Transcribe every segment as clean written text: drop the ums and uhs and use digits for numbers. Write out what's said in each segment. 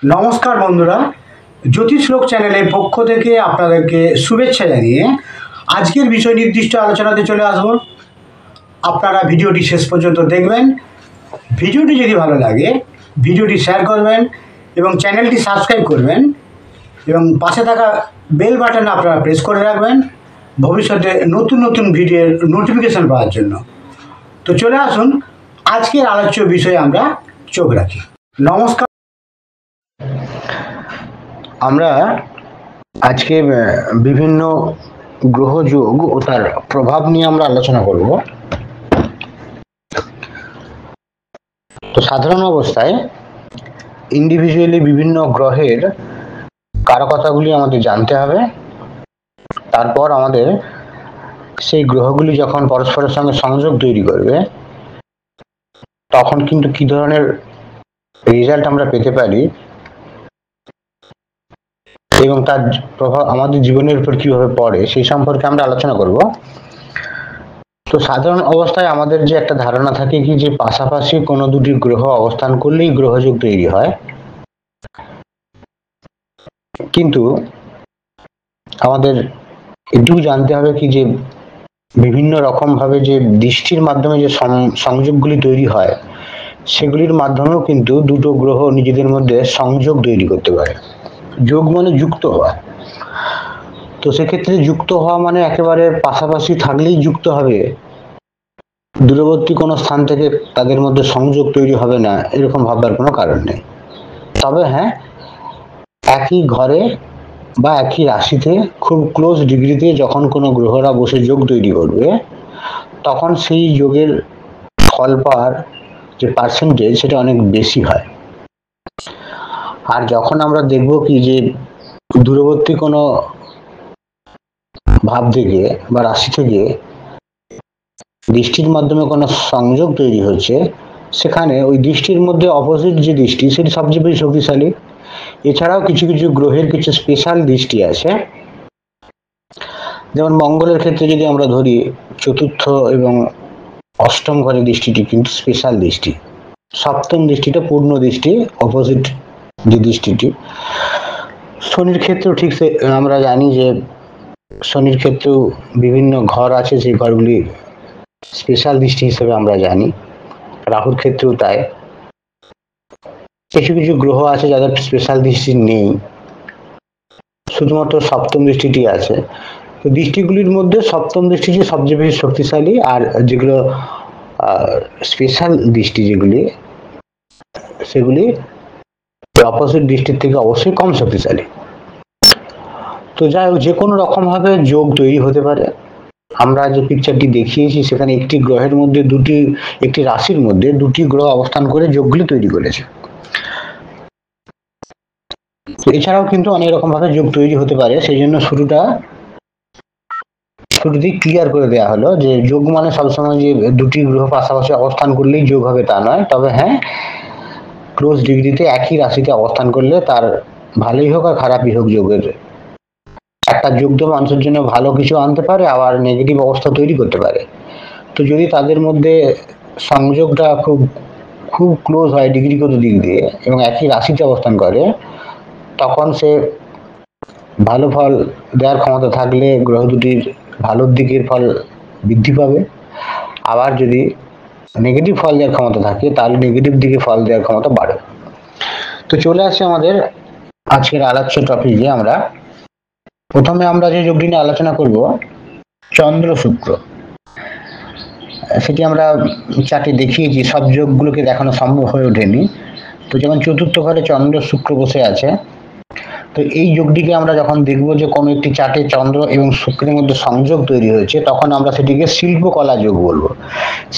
নমস্কার বন্ধুরা, জ্যোতিষ লোক চ্যানেলের পক্ষ থেকে আপনাদেরকে শুভেচ্ছা জানিয়ে আজকের বিষয় নির্দিষ্ট আলোচনাতে চলে আসব। আপনারা ভিডিওটি শেষ পর্যন্ত দেখবেন। ভিডিওটি যদি ভালো লাগে ভিডিওটি শেয়ার করবেন এবং চ্যানেলটি সাবস্ক্রাইব করবেন এবং পাশে থাকা বেল বাটন আপনারা প্রেস করে রাখবেন ভবিষ্যতে নতুন নতুন ভিডিওর নোটিফিকেশন পাওয়ার জন্য। তো চলে আসুন আজকের আলোচ্য বিষয়ে আমরা চোখ রাখি। নমস্কার। আমরা আজকে বিভিন্ন গ্রহযোগ ও তার প্রভাব নিয়ে আমরা আলোচনা করব। তো সাধারণ অবস্থায় ইন্ডিভিজুয়ালি বিভিন্ন গ্রহের কারকতাগুলি আমাদের জানতে হবে। তারপর আমাদের সেই গ্রহগুলি যখন পরস্পরের সঙ্গে সংযোগ তৈরি করবে তখন কিন্তু কি ধরনের রেজাল্ট আমরা পেতে পারি এবং তার প্রভাব আমাদের জীবনের উপর কিভাবে পড়ে সেই সম্পর্কে আমরা আলোচনা করব। তো সাধারণ অবস্থায় আমাদের যে একটা ধারণা থাকে কি যে পাশাপাশি কোনো দুটি গ্রহ অবস্থান করলেই গ্রহযোগ তৈরি হয়, কিন্তু আমাদের এটুকু জানতে হবে কি যে বিভিন্ন রকম ভাবে যে দৃষ্টির মাধ্যমে যে সংযোগগুলি তৈরি হয় সেগুলির মাধ্যমেও কিন্তু দুটো গ্রহ নিজেদের মধ্যে সংযোগ তৈরি করতে পারে। যোগ মানে যুক্ত হওয়া। তো সেক্ষেত্রে যুক্ত হওয়া মানে একেবারে পাশাপাশি থাকলেই যুক্ত হবে, দূরবর্তী কোনো স্থান থেকে তাদের মধ্যে সংযোগ তৈরি হবে না এরকম ভাববার কোনো কারণ নেই। তবে হ্যাঁ, একই ঘরে বা একই রাশিতে খুব ক্লোজ ডিগ্রিতে যখন কোনো গ্রহরা বসে যোগ তৈরি করবে তখন সেই যোগের ফল পাওয়ার যে পার্সেন্টেজ সেটা অনেক বেশি হয়। আর যখন আমরা দেখব কি যে দূরবর্তী কোনো ভাব থেকে বা রাশি থেকে দৃষ্টির মাধ্যমে কোনো সংযোগ তৈরি হচ্ছে, সেখানে ওই দৃষ্টির মধ্যে অপোজিট যে দৃষ্টি সেটি সবচেয়ে বেশি শক্তিশালী। এছাড়াও কিছু কিছু গ্রহের কিছু স্পেশাল দৃষ্টি আছে, যেমন মঙ্গলের ক্ষেত্রে যদি আমরা ধরি চতুর্থ এবং অষ্টম ঘরের দৃষ্টিটি কিন্তু স্পেশাল দৃষ্টি। সপ্তম দৃষ্টিটা পূর্ণ দৃষ্টি, অপোজিট যে দৃষ্টিটি। শনির ক্ষেত্রেও ঠিক আমরা জানি যে শনির ক্ষেত্রেও বিভিন্ন ঘর আছে, সেই ঘরগুলি স্পেশাল দৃষ্টি হিসেবে আমরা জানি। রাহুর ক্ষেত্রেও তাই। কিছু কিছু গ্রহ আছে যাদের স্পেশাল দৃষ্টি নেই, শুধুমাত্র সপ্তম দৃষ্টিটি আছে। তো দৃষ্টিগুলির মধ্যে সপ্তম দৃষ্টিটি সবচেয়ে বেশি শক্তিশালী, আর যেগুলো স্পেশাল দৃষ্টি যেগুলি সেগুলি অপোজিট দৃষ্টির থেকে অবশ্যই কম শক্তিশালী। তো যাই হোক, যে কোনো রকম ভাবে যোগ তৈরি হতে পারে। আমরা যে পিকচারটি দেখিয়েছি সেখানে একটি গ্রহের মধ্যে একটি রাশির মধ্যে দুটি গ্রহ অবস্থান করে যোগগুলি তৈরি করেছে। এছাড়াও কিন্তু অনেক রকম ভাবে যোগ তৈরি হতে পারে। সেই জন্য শুরুতেই ক্লিয়ার করে দেওয়া হলো যে যোগ মানে সবসময় যে দুটি গ্রহ পাশাপাশি অবস্থান করলেই যোগ হবে তা নয়। তবে হ্যাঁ, ক্লোজ ডিগ্রিতে একই রাশিতে অবস্থান করলে তার ভালোই হোক আর খারাপই হোক, যোগের একটা যোগ তো মানুষের জন্য ভালো কিছু আনতে পারে, আবার নেগেটিভ অবস্থা তৈরি করতে পারে। তো যদি তাদের মধ্যে সংযোগটা খুব খুব ক্লোজ হয় ডিগ্রিগত দিক দিয়ে এবং একই রাশিতে অবস্থান করে, তখন সে ভালো ফল দেওয়ার ক্ষমতা থাকলে গ্রহ দুটির ভালোর দিকের ফল বৃদ্ধি পাবে। আবার যদি নেগেটিভ ফল দেওয়ার ক্ষমতা থাকে তাহলে নেগেটিভ দিকে ফল দেওয়ার ক্ষমতা বাড়ে। তো চলে আসছে আমাদের আজকের আলোচ্য টপিকে। প্রথমে আমরা যে যোগটি নিয়ে আলোচনা করব চন্দ্র শুক্র। সেটি আমরা চার্টে দেখিয়েছি, সব যোগগুলোকে দেখানো সম্ভব হয়ে ওঠেনি। তো যেমন চতুর্থ ঘরে চন্দ্র শুক্র বসে আছে, তো এই যোগটিকে আমরা যখন দেখব যে কোনো একটি চার্টে চন্দ্র এবং শুক্রের মধ্যে সংযোগ তৈরি হয়েছে তখন আমরা সেটিকে শিল্পকলা যোগ বলবো।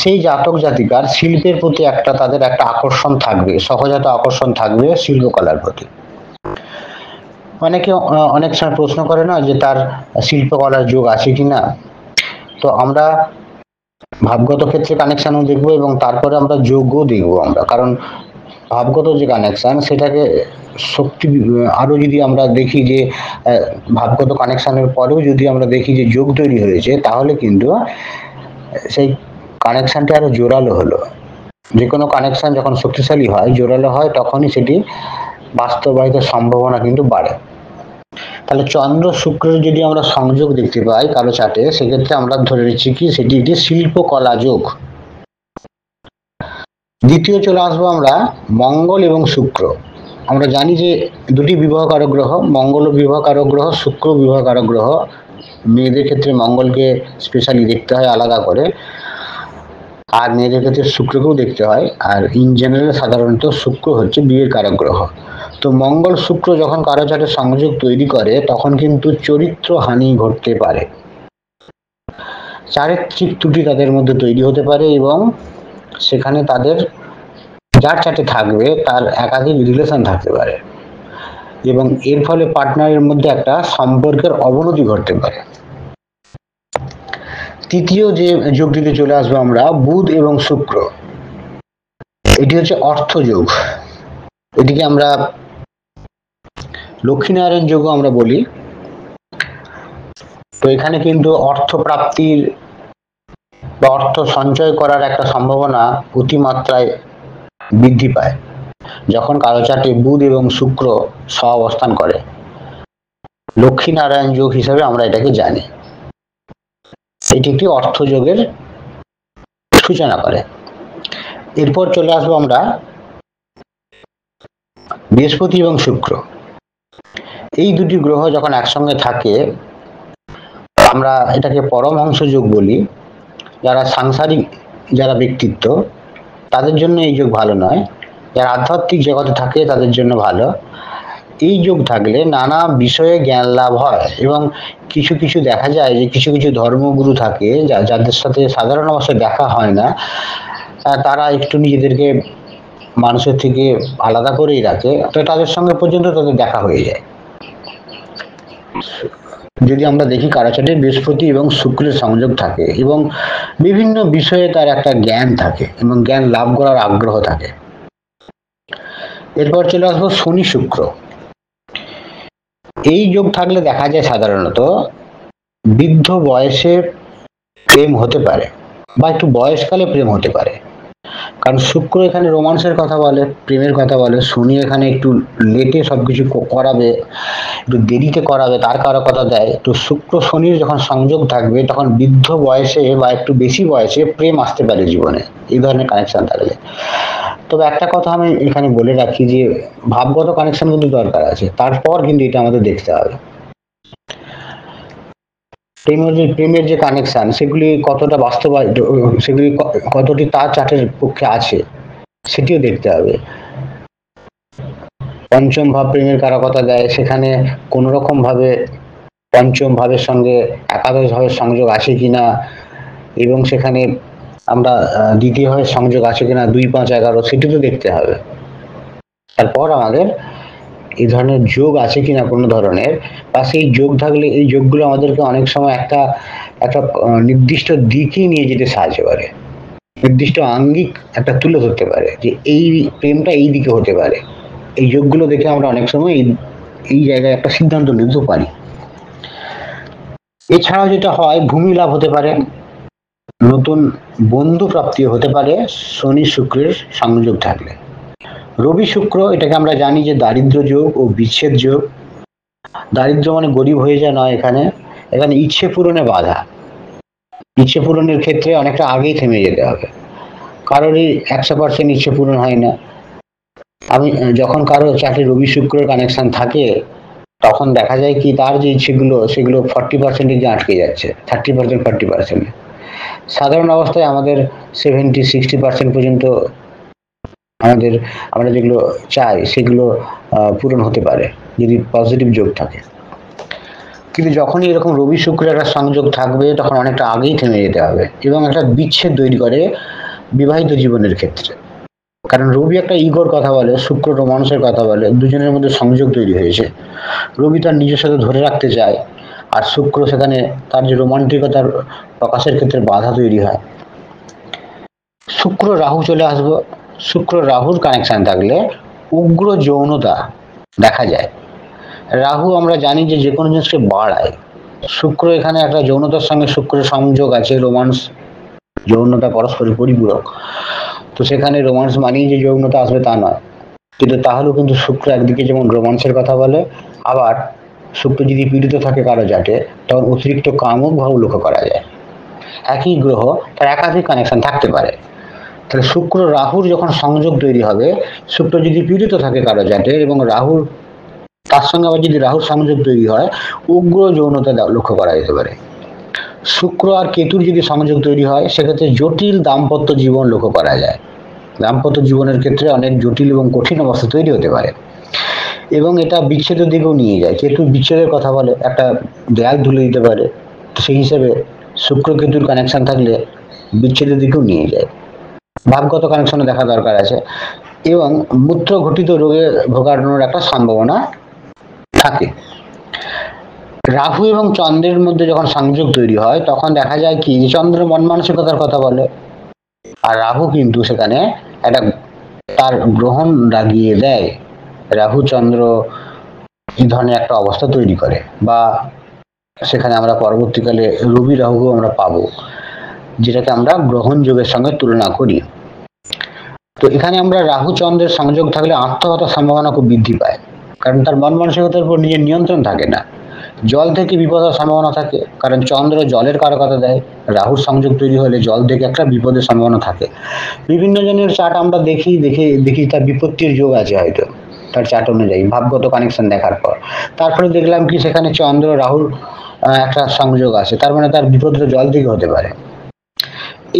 সেই জাতক জাতিকার শিল্পের প্রতি তাদের একটা আকর্ষণ থাকবে, সহজাত আকর্ষণ থাকবে শিল্পকলার প্রতি। অনেকে অনেক সময় প্রশ্ন করে না যে তার শিল্পকলার যোগ আছে কিনা। তো আমরা ভাবগত ক্ষেত্রে কানেকশনও দেখবো এবং তারপরে আমরা যোগও দেখবো। কারণ ভাবগত যে কানেকশন সেটাকে শক্তি আরো যদি আমরা দেখি যে ভাবগত কানেকশনের পরেও যদি আমরা দেখি যে যোগ তৈরি হয়েছে, তাহলে কিন্তু সেই কানেকশনটা আরো জোরালো হলো। যে কোনো কানেকশন যখন শক্তিশালী হয়, জোরালো হয়, তখনই সেটি বাস্তবায়িত সম্ভাবনা কিন্তু বাড়ে। তাহলে চন্দ্র শুক্রের যদি আমরা সংযোগ দেখতে পাই কারো চার্টে, সেক্ষেত্রে আমরা ধরে নিচ্ছি কি সেটি একটি শিল্পকলা যোগ। দ্বিতীয় চলে আসবো আমরা মঙ্গল এবং শুক্র। আমরা জানি যে দুটি বিবাহকারক গ্রহ, মঙ্গল বিবাহকারক গ্রহ, শুক্র বিবাহকারক গ্রহ। মেয়েদের ক্ষেত্রে মঙ্গলকে স্পেশালি দেখতে হয় আলাদা করে, আর মেয়েদের ক্ষেত্রে শুক্রকেও দেখতে হয়, আর ইন জেনারেল সাধারণত শুক্র হচ্ছে বিয়ের কারক গ্রহ। তো মঙ্গল শুক্র যখন কারো চার্টে সংযোগ তৈরি করে তখন কিন্তু চরিত্র হানি ঘটতে পারে, চারিত্রিক ত্রুটি তাদের মধ্যে তৈরি হতে পারে, এবং সেখানে তাদের যার চার্টে থাকবে তার একাধিক রিলেশন থাকতে পারে, এবং এর ফলে পার্টনারের মধ্যে একটা সম্পর্কের অবনতি ঘটতে পারে। তৃতীয় যে যোগটিতে চলে আসবো আমরা বুধ এবং শুক্র। এটি হচ্ছে অর্থ যোগ। এটিকে আমরা লক্ষ্মীনারায়ণ যোগও আমরা বলি। তো এখানে কিন্তু অর্থ প্রাপ্তির বা অর্থ সঞ্চয় করার একটা সম্ভাবনা অতিমাত্রায় বৃদ্ধি পায় যখন কারো চার্টে বুধ এবং শুক্র সহাবস্থান করে। লক্ষ্মীনারায়ণ যোগ হিসেবে আমরা এটাকে জানি। এটি একটি অর্থযোগের সূচনা করে। এরপর চলে আসবো আমরা বৃহস্পতি এবং শুক্র। এই দুটি গ্রহ যখন একসঙ্গে থাকে আমরা এটাকে পরমহংস যোগ বলি। যারা সাংসারিক যারা ব্যক্তিত্ব তাদের জন্য এই যোগ ভালো নয়, যারা আধ্যাত্মিক জগতে থাকে তাদের জন্য ভালো। এই যোগ থাকলে নানা বিষয়ে জ্ঞান লাভ হয়, এবং কিছু কিছু দেখা যায় যে কিছু কিছু ধর্মগুরু থাকে যাদের সাথে সাধারণ অবস্থায় দেখা হয় না, তারা একটু নিজেদেরকে মানুষের থেকে আলাদা করেই রাখে, তো তাদের সঙ্গে পর্যন্ত তাদের দেখা হয়ে যায়। যদি আমরা দেখি কারো চার্টে বৃহস্পতি এবং শুক্রের সংযোগ থাকে এবং বিভিন্ন বিষয়ে তার একটা জ্ঞান থাকে এবং জ্ঞান লাভ করার আগ্রহ থাকে। এরপর চলে আসবো শনি শুক্র। এই যোগ থাকলে দেখা যায় সাধারণত বৃদ্ধ বয়সে প্রেম হতে পারে বা একটু বয়সকালে প্রেম হতে পারে, কারণ শুক্র এখানে রোমান্সের কথা বলে, প্রেমের কথা বলে। শনি এখানে একটু লেটে সবকিছু করাবে, একটু দেরিতে করাবে, তার কারো কথা দেয়। তো শুক্র শনির যখন সংযোগ থাকবে তখন বৃদ্ধ বয়সে বা একটু বেশি বয়সে প্রেম আসতে পারে জীবনে, এই ধরনের কানেকশন থাকলে। তবে একটা কথা আমি এখানে বলে রাখি যে ভাবগত কানেকশন কিন্তু দরকার আছে, তারপর কিন্তু এটা আমাদের দেখতে হবে। প্রেমের যে কানেকশন সেগুলি কতটা বাস্তবায়িত, সেগুলি কতটি তার চার্টের পক্ষে আছে সেটিও দেখতে হবে। পঞ্চম ভাব প্রেমের কারকতা দেয়, সেখানে কোন রকম ভাবে পঞ্চম ভাবের সঙ্গে একাদশ ভাবের সংযোগ আছে কিনা, এবং সেখানে আমরা দ্বিতীয় ভাবের সংযোগ আছে কিনা 2, 5, 11 সেটি তো দেখতে হবে। তারপর আমাদের এই ধরনের যোগ আছে কিনা কোনো ধরনের, বা সেই যোগ থাকলে এই যোগগুলো আমাদেরকে অনেক সময় একটা নির্দিষ্ট দিকেই নিয়ে যেতে সাহায্য করে, নির্দিষ্ট আঙ্গিক একটা তুলে ধরতে পারে যে এই প্রেমটা এই দিকে হতে পারে। এই যোগগুলো দেখে আমরা অনেক সময় এই জায়গায় একটা সিদ্ধান্ত নিতে পারি। এছাড়াও যেটা হয় ভূমি লাভ হতে পারে, নতুন বন্ধু প্রাপ্তি হতে পারে শনি শুক্রের সংযোগ থাকলে। রবি শুক্র এটাকে আমরা জানি যে দারিদ্র যোগ ও বিচ্ছেদ যোগ। দারিদ্র মানে গরিব হয়ে যায় নয়, এখানে ইচ্ছে পূরণে বাধা। ইচ্ছে পূরণের ক্ষেত্রে অনেকটা আগেই থেমে যেতে হবে, কারোরই 100% ইচ্ছে পূরণ হয় না। আমি যখন কারো চাকরি রবি শুক্রের কানেকশন থাকে তখন দেখা যায় কি তার যে ইচ্ছেগুলো সেগুলো 40% আটকে যাচ্ছে, 30%, 40%। সাধারণ অবস্থায় আমাদের 70-60% পর্যন্ত আমরা যেগুলো চাই সেগুলো পূরণ হতে পারে যদি পজিটিভ যোগ থাকে। কিন্তু যখনই এরকম রবি শুক্রের একটা সংযোগ থাকবে তখন অনেকটা আগেই থেমে যেতে হবে, এবং একটা বিচ্ছেদ তৈরি করে বিবাহিত জীবনের ক্ষেত্রে। কারণ রবি একটা ইগোর কথা বলে, শুক্র রোমান্সের কথা বলে, দুজনের মধ্যে সংযোগ তৈরি হয়েছে। রবি তার নিজের সাথে ধরে রাখতে চায়, আর শুক্র সেখানে তার যে রোমান্টিকতার প্রকাশের ক্ষেত্রে বাধা তৈরি হয়। শুক্র রাহু চলে আসবো। শুক্র রাহুর কানেকশন থাকলে উগ্র যৌনতা দেখা যায়। রাহু আমরা জানি যে কোনো জিনিসকে বাড়ায়, শুক্র এখানে একটা যৌনতার সঙ্গে শুক্রের সংযোগ আছে, রোমান্স যৌনতা পরস্পরের পরিপূরক। তো সেখানে রোমান্স মানেই যে যৌনতা আসবে তা নয়, কিন্তু তাহলেও কিন্তু শুক্র একদিকে যেমন রোমান্সের কথা বলে, আবার শুক্র যদি পীড়িত থাকে কারো জাটে তখন অতিরিক্ত কামক ভাব লক্ষ্য করা যায়। একই গ্রহ তার একাধিক কানেকশন থাকতে পারে। তাহলে শুক্র রাহুর যখন সংযোগ তৈরি হবে, শুক্র যদি পীড়িত থাকে কারো জাটে এবং রাহুর তার সঙ্গে আবার যদি রাহুর সংযোগ তৈরি হয়, উগ্র যৌনতা লক্ষ্য করা যেতে পারে। শুক্র আর কেতুর যদি সংযোগ তৈরি হয়, সেক্ষেত্রে জটিল দাম্পত্য জীবন লক্ষ্য করা যায়। দাম্পত্য জীবনের ক্ষেত্রে অনেক জটিল এবং কঠিন অবস্থা তৈরি হতে পারে এবং এটা বিচ্ছেদের দিকেও নিয়ে যায়। কেতু বিচ্ছেদের কথা বলে, একটা দেয়াল তুলে দিতে পারে। সেই হিসেবে শুক্র কেতুর কানেকশন থাকলে বিচ্ছেদের দিকেও নিয়ে যায়। ভাবগত কানেকশনে দেখা দরকার আছে এবং মূত্র ঘটিত রোগে ভোগানোর একটা সম্ভাবনা থাকে। রাহু এবং চন্দ্রের মধ্যে যখন সংযোগ তৈরি হয় তখন দেখা যায় কি, চন্দ্র মন মানসিকতার কথা বলে, আর রাহু কিন্তু সেখানে একটা তার গ্রহণ লাগিয়ে দেয়। রাহু চন্দ্র এই ধরনের একটা অবস্থা তৈরি করে, বা সেখানে আমরা পরবর্তীকালে রবি রাহু আমরা পাবো, যেটাকে আমরা গ্রহণ যোগের সঙ্গে তুলনা করি। তো এখানে আমরা রাহু চন্দ্রের সংযোগ থাকলে আত্মহত্যার সম্ভাবনা খুব বৃদ্ধি পায়, কারণ তার মন মানসিকতার উপর নিজের নিয়ন্ত্রণ থাকে না। জল থেকে বিপদের সম্ভাবনা থাকে, কারণ চন্দ্র জলের কারকতা দেয়। রাহুর সংযোগ তৈরি হলে জল থেকে একটা বিপদের সম্ভাবনা থাকে। বিভিন্ন জনের চার্ট আমরা দেখি তার বিপত্তির যোগ আছে হয়তো তার চার্ট অনুযায়ী, ভাবগত কানেকশন দেখার পর তারপরে দেখলাম কি সেখানে চন্দ্র রাহুর একটা সংযোগ আছে, তার মানে তার বিপদটা জল থেকে হতে পারে।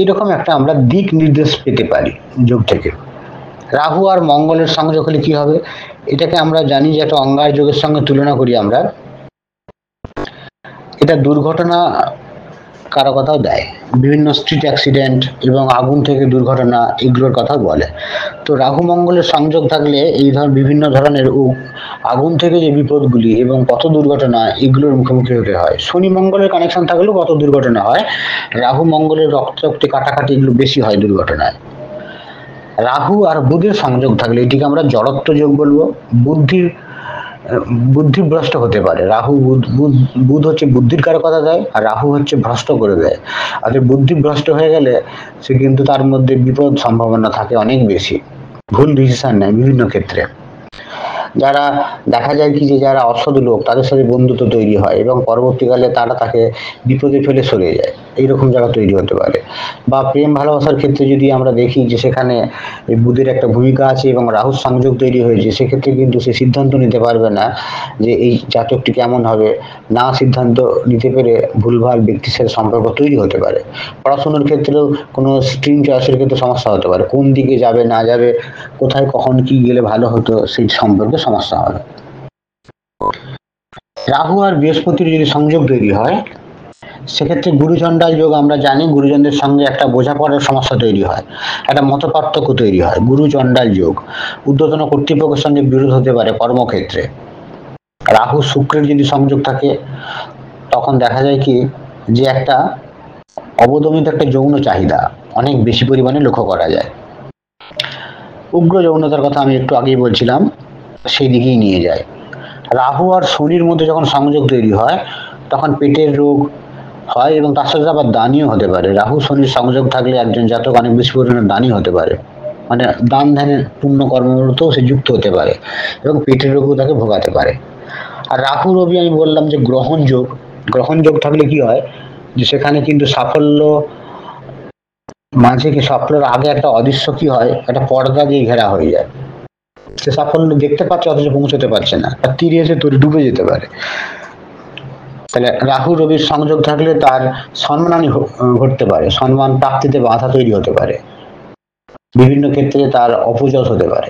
এইরকম একটা আমরা দিক নির্দেশ পেতে পারি যোগ থেকে। রাহু আর মঙ্গলের সংযোগ হলে কি হবে, এটাকে আমরা জানি যে একটা অঙ্গার যোগের সঙ্গে তুলনা করি আমরা। এটা দুর্ঘটনা কারকতাও দেয়, বিভিন্ন স্ট্রিট অ্যাক্সিডেন্ট এবং আগুন থেকে দুর্ঘটনা এগুলোর কথাও বলে। তো রাহু মঙ্গলের সংযোগ থাকলে এই বিভিন্ন ধরনের আগুন থেকে যে বিপদগুলি এবং কত দুর্ঘটনা এগুলোর মুখোমুখি হতে হয়। শনি মঙ্গলের কানেকশন থাকলেও কত দুর্ঘটনা হয়, রাহু মঙ্গলের রক্তারক্তি কাটাকাটি এগুলো বেশি হয় দুর্ঘটনায়। রাহু আর বুধের সংযোগ থাকলে এটিকে আমরা জড়ত্ব যোগ বলবো। বুদ্ধিভ্রষ্ট হতে পারে। রাহু বুধ হচ্ছে বুদ্ধির কারকতা দেয়, আর রাহু হচ্ছে ভ্রষ্ট করে দেয়। আর বুদ্ধিভ্রষ্ট হয়ে গেলে সে কিন্তু তার মধ্যে বিপদ সম্ভাবনা থাকে অনেক বেশি, ভুল ডিসিশন নেয় বিভিন্ন ক্ষেত্রে। যারা দেখা যায় কি যে যারা অসৎ লোক তাদের সাথে বন্ধুত্ব তৈরি হয় এবং পরবর্তীকালে তারা তাকে বিপদে ফেলে সরে যায়, এইরকম জায়গা তৈরি হতে পারে। বা প্রেম ভালোবাসার ক্ষেত্রে যদি আমরা দেখি যে সেখানে বুধের একটা ভূমিকা আছে এবং রাহুর সংযোগ তৈরি হয়েছে, সেক্ষেত্রে কিন্তু সে সিদ্ধান্ত নিতে পারবে না যে এই জাতকটি কেমন হবে, না সিদ্ধান্ত নিতে পেরে ভুলভাল ব্যক্তির সাথে সম্পর্ক তৈরি হতে পারে। পড়াশোনার ক্ষেত্রেও কোনো স্ট্রিম চয়েসের ক্ষেত্রে সমস্যা হতে পারে, কোন দিকে যাবে না যাবে, কোথায় কখন কি গেলে ভালো হতো সেই সম্পর্কে সমস্যা হবে। রাহু আর বৃহস্পতির যদি সংযোগ তৈরি হয়, সেক্ষেত্রে গুরুচণ্ডাল যোগ আমরা জানি, গুরুজনদের সঙ্গে একটা বোঝাপড়ার সমস্যা তৈরি হয়, একটা মতপার্থক্য তৈরি হয়। গুরুচণ্ডাল যোগ ঊর্ধ্বতন কর্তৃপক্ষের সঙ্গে বিরোধ হতে পারে কর্মক্ষেত্রে। রাহু শুক্রের যদি সংযোগ থাকে তখন দেখা যায় কি যে একটা অবদমিত একটা যৌন চাহিদা অনেক বেশি পরিমাণে লক্ষ্য করা যায়। উগ্র যৌনতার কথা আমি একটু আগেই বলছিলাম, সেই দিকেই নিয়ে যায়। রাহু আর শনির মধ্যে যখন সংযোগ তৈরি হয় তখন পেটের রোগ হয় এবং তার সাথে আবার দানিও হতে পারে। রাহু শনির সংযোগ থাকলে একজন জাতক অনেক বেশি পরিমাণে দানি হতে পারে, মানে দান ধ্যানের পূর্ণ কর্মরতও সে যুক্ত হতে পারে এবং পেটের রোগও তাকে ভোগাতে পারে। আর রাহু রবি আমি বললাম যে গ্রহণ যোগ থাকলে কি হয় যে সেখানে কিন্তু সাফল্য মাঝে কি সাফল্যের আগে একটা অদৃশ্য কি হয়, একটা পর্দা দিয়ে ঘেরা হয়ে যায়। সে সাফল্য দেখতে পাচ্ছে অথচ পৌঁছতে পারছে না, আর তীরে এসে ডুবে যেতে পারে। তাহলে রাহু রবির সংযোগ থাকলে তার সম্মানহানি ঘটতে পারে, সম্মান প্রাপ্তিতে বাধা তৈরি হতে পারে, বিভিন্ন ক্ষেত্রে তার অপযশ হতে পারে।